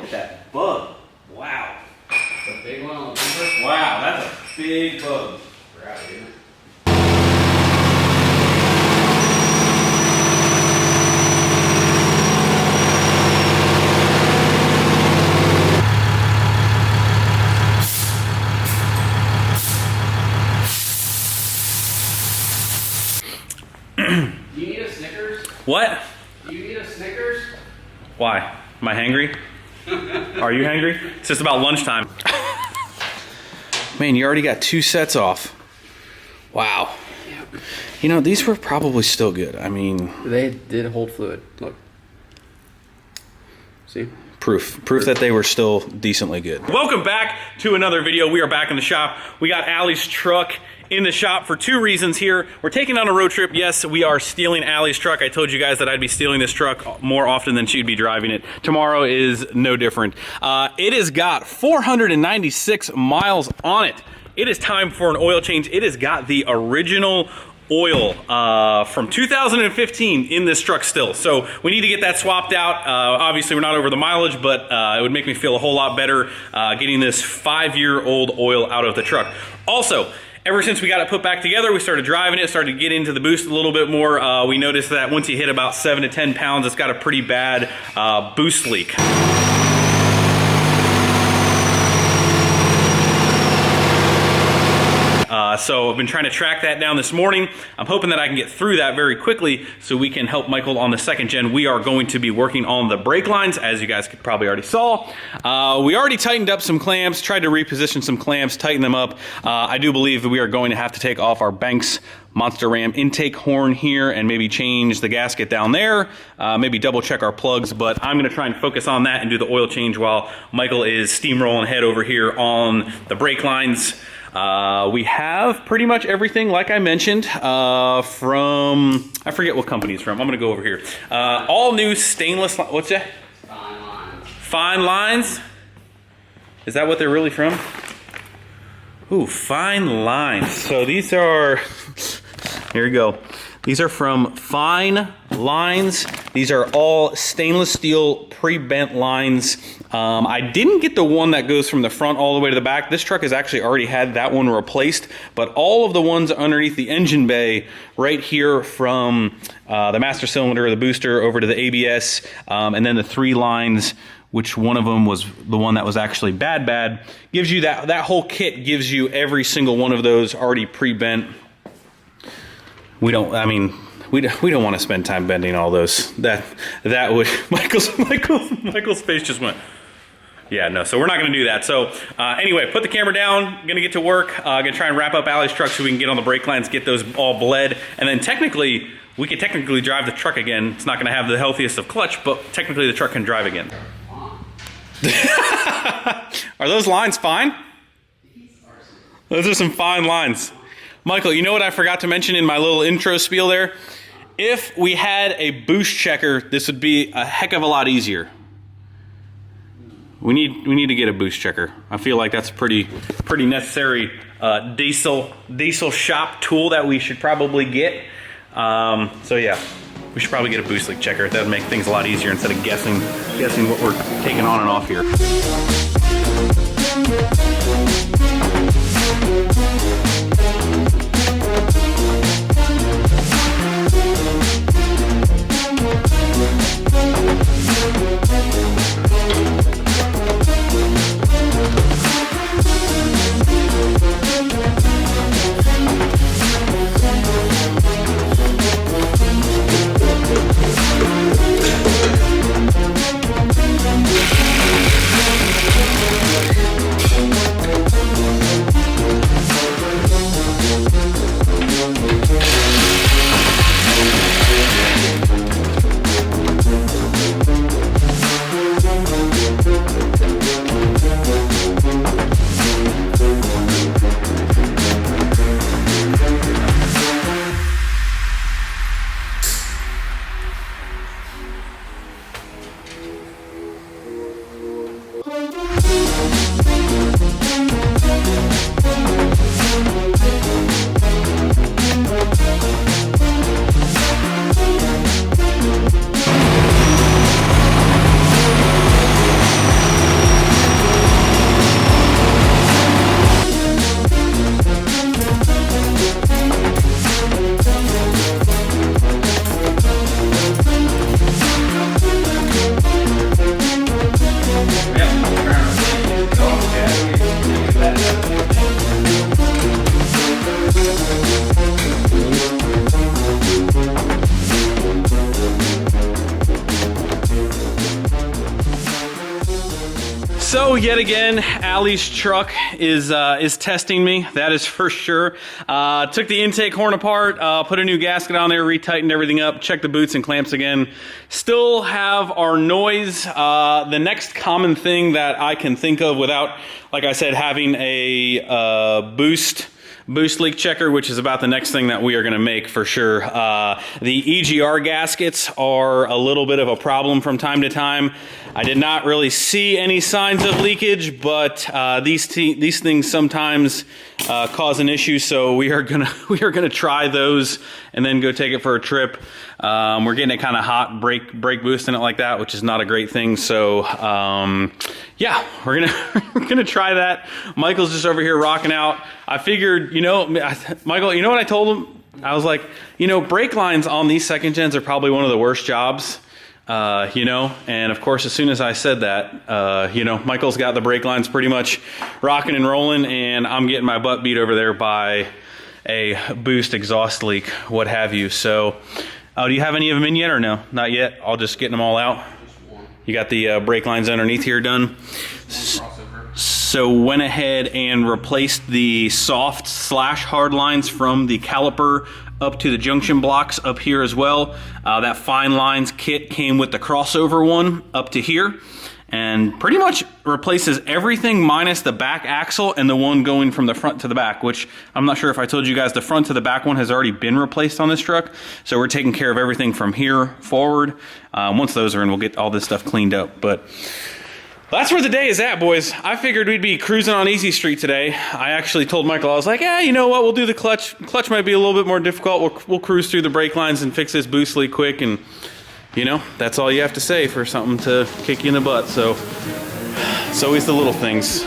at that bug. Wow. The big one on the bumper? Wow, that's a big bug. Right, isn't it? Do you need a Snickers? What? Do you need a Snickers? Why? Am I hangry? Are you hangry? It's just about lunchtime. Man, you already got 2 sets off. Wow. Yep. You know, these were probably still good. I mean... They did hold fluid. Look. See? Proof that they were still decently good. Welcome back to another video. We are back in the shop. We got Allie's truck in the shop for 2 reasons here. We're taking on a road trip. Yes, we are stealing Allie's truck. I told you guys that I'd be stealing this truck more often than she'd be driving it. Tomorrow is no different. It has got 496 miles on it. It is time for an oil change. It has got the original oil from 2015 in this truck still. So we need to get that swapped out. Obviously we're not over the mileage, but it would make me feel a whole lot better getting this 5-year-old oil out of the truck. Also, ever since we got it put back together, we started driving it, started to get into the boost a little bit more. We noticed that once you hit about 7 to 10 pounds, it's got a pretty bad boost leak. So I've been trying to track that down this morning. I'm hoping that I can get through that very quickly so we can help Michael on the 2nd gen. We are going to be working on the brake lines, as you guys probably already saw. We already tightened up some clamps, tried to reposition some clamps, tighten them up. I do believe that we are going to have to take off our Banks Monster Ram intake horn here and maybe change the gasket down there, maybe double check our plugs, but I'm gonna try and focus on that and do the oil change while Michael is steamrolling ahead over here on the brake lines. We have pretty much everything, like I mentioned, from, I forget what company it's from. I'm gonna go over here. All new stainless, what's that? Fine lines. Fine Lines? Is that what they're really from? Ooh, Fine Lines. So these are, here we go. These are from Fine Lines. These are all stainless steel pre-bent lines. I didn't get the one that goes from the front all the way to the back. This truck has actually already had that one replaced, but all of the ones underneath the engine bay, right here from the master cylinder, the booster, over to the ABS, and then the 3 lines, which one of them was the one that was actually bad, gives you that whole kit gives you every single one of those already pre-bent. We don't want to spend time bending all those. That would, Michael's face just went, yeah, no, so we're not gonna do that. So anyway, put the camera down, gonna get to work, gonna try and wrap up Allie's truck so we can get on the brake lines, get those all bled, and then technically, we could technically drive the truck again. It's not gonna have the healthiest of clutch, but technically the truck can drive again. Are those lines fine? Those are some fine lines. Michael, you know what I forgot to mention in my little intro spiel there? If we had a boost checker, this would be a heck of a lot easier. We need to get a boost checker. I feel like that's pretty necessary diesel shop tool that we should probably get. So yeah, we should probably get a boost leak checker. That would make things a lot easier instead of guessing what we're taking on and off here. So yet again, Allie's truck is testing me. That is for sure. Took the intake horn apart, put a new gasket on there, retightened everything up, checked the boots and clamps again. Still have our noise. The next common thing that I can think of without, like I said, having a boost leak checker, which is about the next thing that we are going to make for sure. The EGR gaskets are a little bit of a problem from time to time. I did not really see any signs of leakage, but these things sometimes cause an issue. So we are gonna try those and then go take it for a trip. We're getting it kind of hot, brake boosting it like that, which is not a great thing. So yeah, we're gonna try that. Michael's just over here rocking out. I figured, Michael, you know what I told him? I was like, brake lines on these second gens are probably one of the worst jobs. And of course, as soon as I said that, Michael's got the brake lines pretty much rocking and rolling, and I'm getting my butt beat over there by a boost exhaust leak, what have you. So, do you have any of them in yet or no? Not yet. I'll just get them all out. You got the brake lines underneath here done. So went ahead and replaced the soft/hard lines from the caliper up to the junction blocks up here as well. That fine lines kit came with the crossover one up to here, and pretty much replaces everything minus the back axle and the one going from the front to the back, which I'm not sure if I told you guys, the front to the back one has already been replaced on this truck. So we're taking care of everything from here forward. Once those are in, we'll get all this stuff cleaned up. But that's where the day is at, boys. I figured we'd be cruising on easy street today. I actually told Michael, I was like, yeah, you know what, we'll do the clutch. Clutch might be a little bit more difficult. We'll cruise through the brake lines and fix this boost leak quick, and that's all you have to say for something to kick you in the butt. So it's always the little things.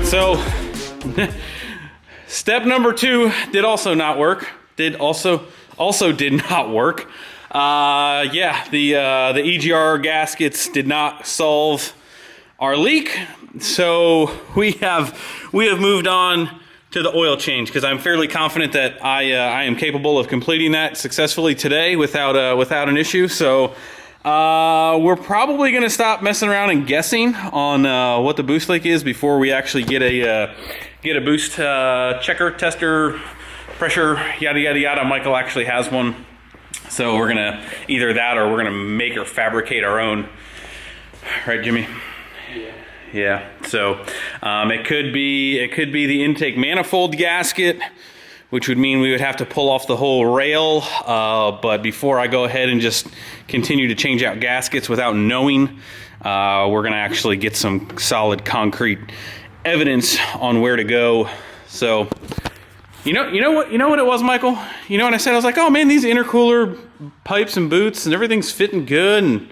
So step number 2 did also not work. Did also did not work. Yeah, the EGR gaskets did not solve our leak. So we have moved on to the oil change, because I'm fairly confident that I am capable of completing that successfully today without an issue. So we're probably going to stop messing around and guessing on what the boost leak is before we actually get a boost checker, tester, pressure, yada yada yada. Michael actually has one, so we're gonna either that or we're gonna make or fabricate our own. Right, Jimmy? Yeah. So it could be the intake manifold gasket, which would mean we would have to pull off the whole rail. But before I go ahead and just continue to change out gaskets without knowing, we're gonna actually get some solid concrete evidence on where to go. So, you know what it was, Michael? You know what I said? I was like, oh man, these intercooler pipes and boots and everything's fitting good, and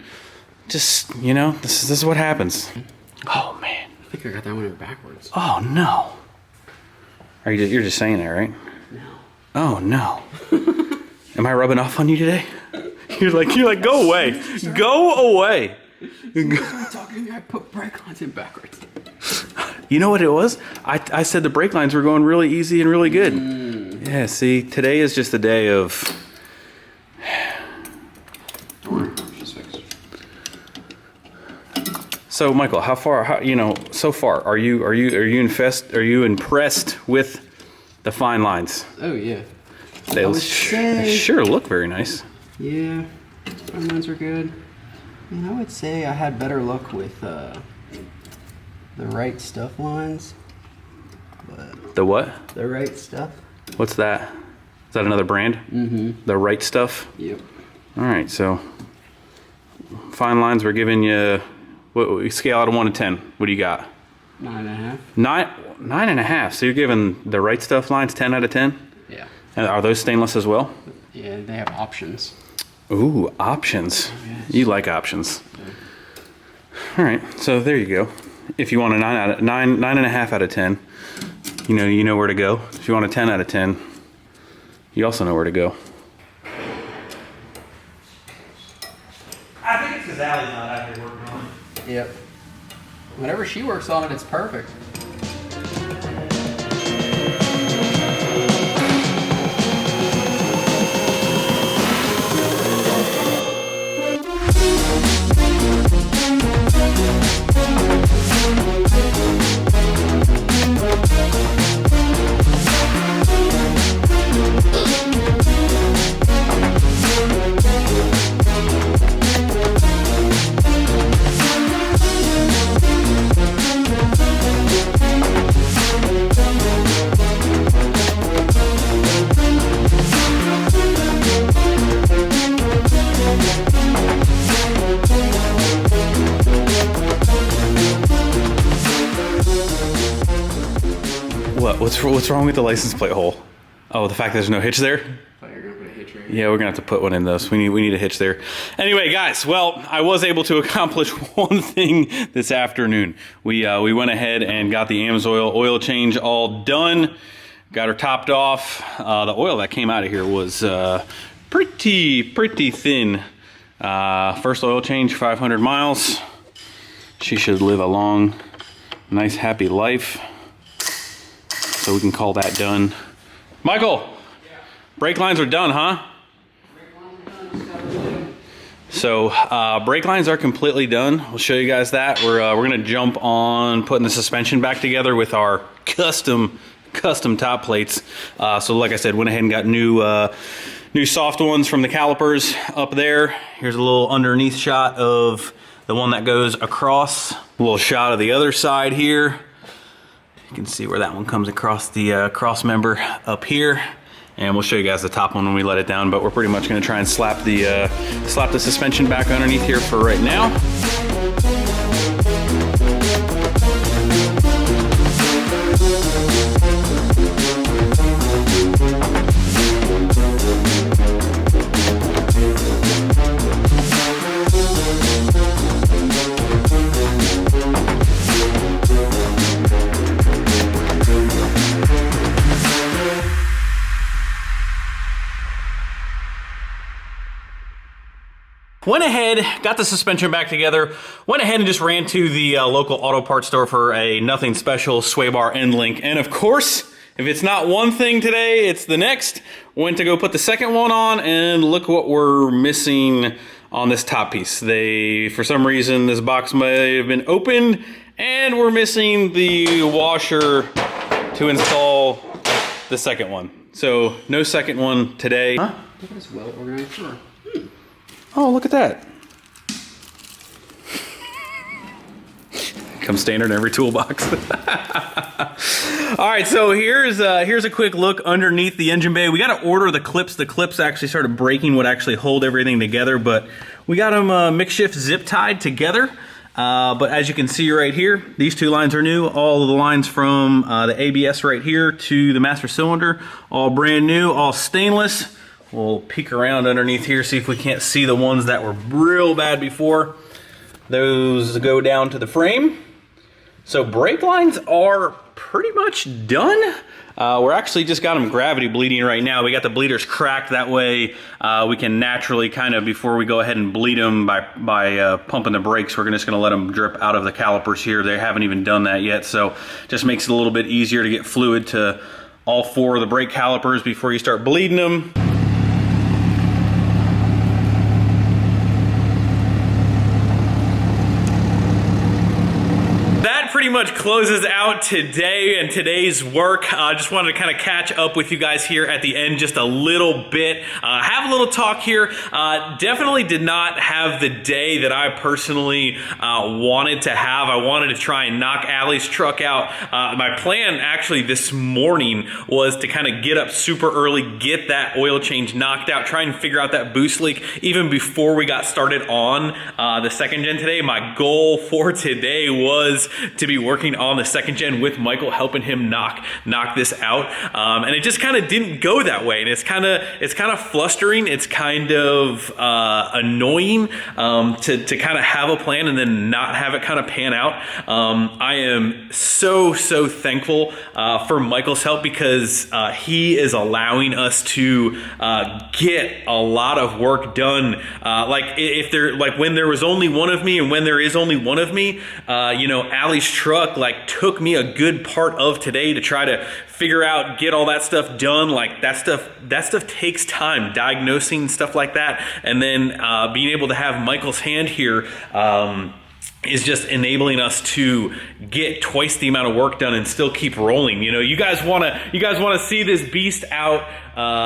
just, this is what happens. Oh man. I think I got that one in backwards. Oh no. You're just saying that, right? No. Oh no. Am I rubbing off on you today? You're like, go away. Go away. I put brake lines in backwards. You know what it was? I said the brake lines were going really easy and really good. Yeah, see, today is just a day of... So, Michael, so far, are you impressed with the fine lines? Oh yeah. They sure look very nice. Yeah, fine lines are good. And I would say I had better luck with the right stuff lines. But the what? The right stuff. What's that? Is that another brand? Mm-hmm. The right stuff? Yep. All right, so fine lines, we're giving you, what scale out of 1 to 10? What do you got? 9.5. 9.5. So you're giving the right stuff lines 10 out of 10? Yeah. And are those stainless as well? Yeah, they have options. Ooh, options. Yes. You like options. Yeah. All right, so there you go. If you want a 9.5 out of 10, you know where to go. If you want a 10 out of 10, you also know where to go. I think it's because Allie's not out here working on it. Yep. Whenever she works on it, it's perfect. What's wrong with the license plate hole? Oh, the fact there's no hitch there? Oh, you're gonna put a hitch right? Yeah, we're gonna have to put one in those. We need a hitch there. Anyway, guys, well, I was able to accomplish one thing this afternoon. We went ahead and got the AMSOIL oil change all done. Got her topped off. The oil that came out of here was pretty thin. First oil change, 500 miles. She should live a long, nice, happy life. So we can call that done. Michael, yeah. Brake lines are done, huh? Brake lines are done. So brake lines are completely done. We'll show you guys that. We're gonna jump on putting the suspension back together with our custom top plates. So like I said, went ahead and got new soft ones from the calipers up there. Here's a little underneath shot of the one that goes across. A little shot of the other side here. You can see where that one comes across the cross member up here. And we'll show you guys the top one when we let it down, but we're pretty much gonna try and slap the suspension back underneath here for right now. Went ahead, got the suspension back together, went ahead and just ran to the local auto parts store for a nothing special sway bar end link. And of course, if it's not one thing today, it's the next. Went to go put the second one on, and look what we're missing on this top piece. For some reason, this box may have been opened, and we're missing the washer to install the second one. So no second one today. Huh? Look at this well-organized drawer. Oh, look at that. Comes standard in every toolbox. All right, so here's a quick look underneath the engine bay. We got to order the clips. The clips actually started breaking what actually hold everything together, but we got them makeshift zip tied together. But as you can see right here, these two lines are new. All of the lines from the ABS right here to the master cylinder, all brand new, all stainless. We'll peek around underneath here, see if we can't see the ones that were real bad before. Those go down to the frame. So brake lines are pretty much done. We're actually just got them gravity bleeding right now. We got the bleeders cracked, that way we can naturally kind of, before we go ahead and bleed them by pumping the brakes, we're just gonna let them drip out of the calipers here. They haven't even done that yet, so just makes it a little bit easier to get fluid to all four of the brake calipers before you start bleeding them. Pretty much closes out today and today's work. I just wanted to kind of catch up with you guys here at the end just a little bit. Have a little talk here. Definitely did not have the day that I personally wanted to have. I wanted to try and knock Allie's truck out. My plan actually this morning was to kind of get up super early, get that oil change knocked out, try and figure out that boost leak even before we got started on the second gen today. My goal for today was to be working on the second gen with Michael, helping him knock this out. And it just kind of didn't go that way. And it's kind of flustering. It's kind of annoying to kind of have a plan and then not have it kind of pan out. I am so thankful for Michael's help, because he is allowing us to get a lot of work done. When there was only one of me, and when there is only one of me, Allie's truck took me a good part of today to try to figure out, get all that stuff done. That stuff takes time, diagnosing stuff like that, and then being able to have Michael's hand here is just enabling us to get twice the amount of work done and still keep rolling. You guys want to see this beast out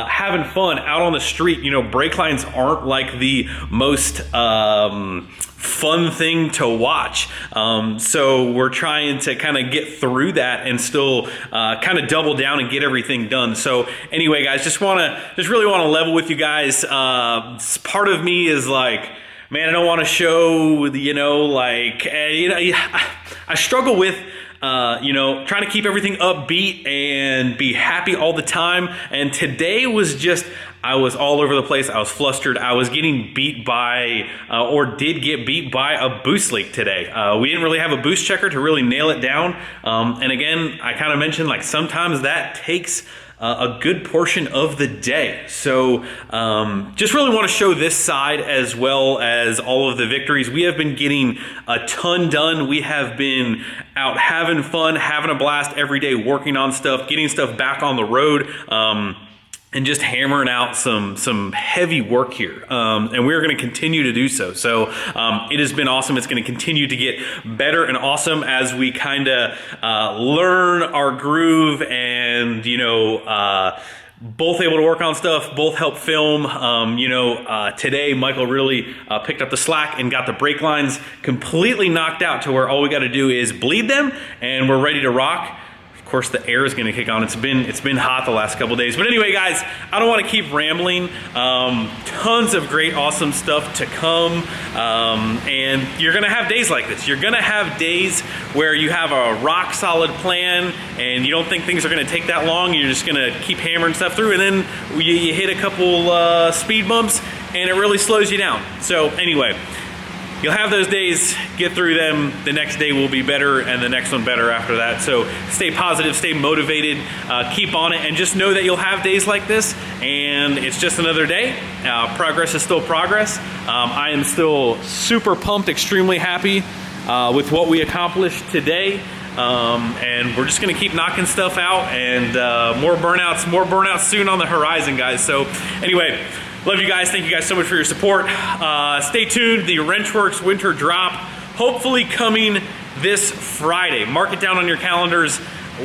having fun out on the street. Brake lines aren't like the most fun thing to watch. So we're trying to kind of get through that and still kind of double down and get everything done. So anyway, guys, just really want to level with you guys. Part of me is like, man, I don't want to show, I struggle with, trying to keep everything upbeat and be happy all the time. And today was just, I was all over the place. I was flustered. I was getting beat by, did get beat by a boost leak today. We didn't really have a boost checker to really nail it down. And again, I kind of mentioned, sometimes that takes a good portion of the day. So just really want to show this side as well as all of the victories. We have been getting a ton done. We have been out having fun, having a blast every day, working on stuff, getting stuff back on the road, and just hammering out some heavy work here. And we're going to continue to do so. So it has been awesome. It's going to continue to get better and awesome as we kind of learn our groove and, both able to work on stuff, both help film. Today Michael really picked up the slack and got the brake lines completely knocked out to where all we got to do is bleed them and we're ready to rock. Of course, the air is going to kick on. It's been hot the last couple days. But anyway, guys, I don't want to keep rambling. Tons of great, awesome stuff to come. And you're going to have days like this. You're going to have days where you have a rock solid plan and you don't think things are going to take that long. You're just going to keep hammering stuff through, and then you hit a couple speed bumps and it really slows you down. So anyway, you'll have those days, get through them. The next day will be better, and the next one better after that. So stay positive, stay motivated, keep on it, and just know that you'll have days like this, and it's just another day. Progress is still progress. I am still super pumped, extremely happy with what we accomplished today. And we're just gonna keep knocking stuff out, and more burnouts soon on the horizon, guys. So anyway, love you guys. Thank you guys so much for your support. Stay tuned. The Wrenchworks winter drop, hopefully coming this Friday. Mark it down on your calendars.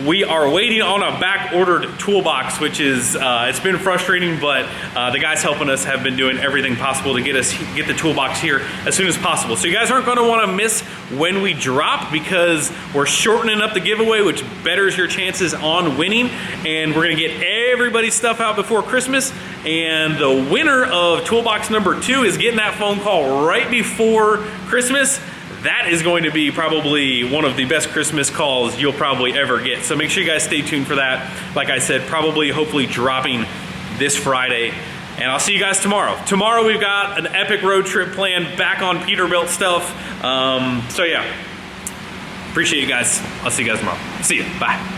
We are waiting on a back-ordered toolbox, which is, it's been frustrating, but the guys helping us have been doing everything possible to get the toolbox here as soon as possible. So you guys aren't gonna wanna miss when we drop, because we're shortening up the giveaway, which betters your chances on winning. And we're gonna get everybody's stuff out before Christmas. And the winner of toolbox number 2 is getting that phone call right before Christmas. That is going to be probably one of the best Christmas calls you'll probably ever get. So make sure you guys stay tuned for that. Like I said, hopefully dropping this Friday. And I'll see you guys tomorrow. Tomorrow we've got an epic road trip planned back on Peterbilt stuff. So yeah, appreciate you guys. I'll see you guys tomorrow. See ya, bye.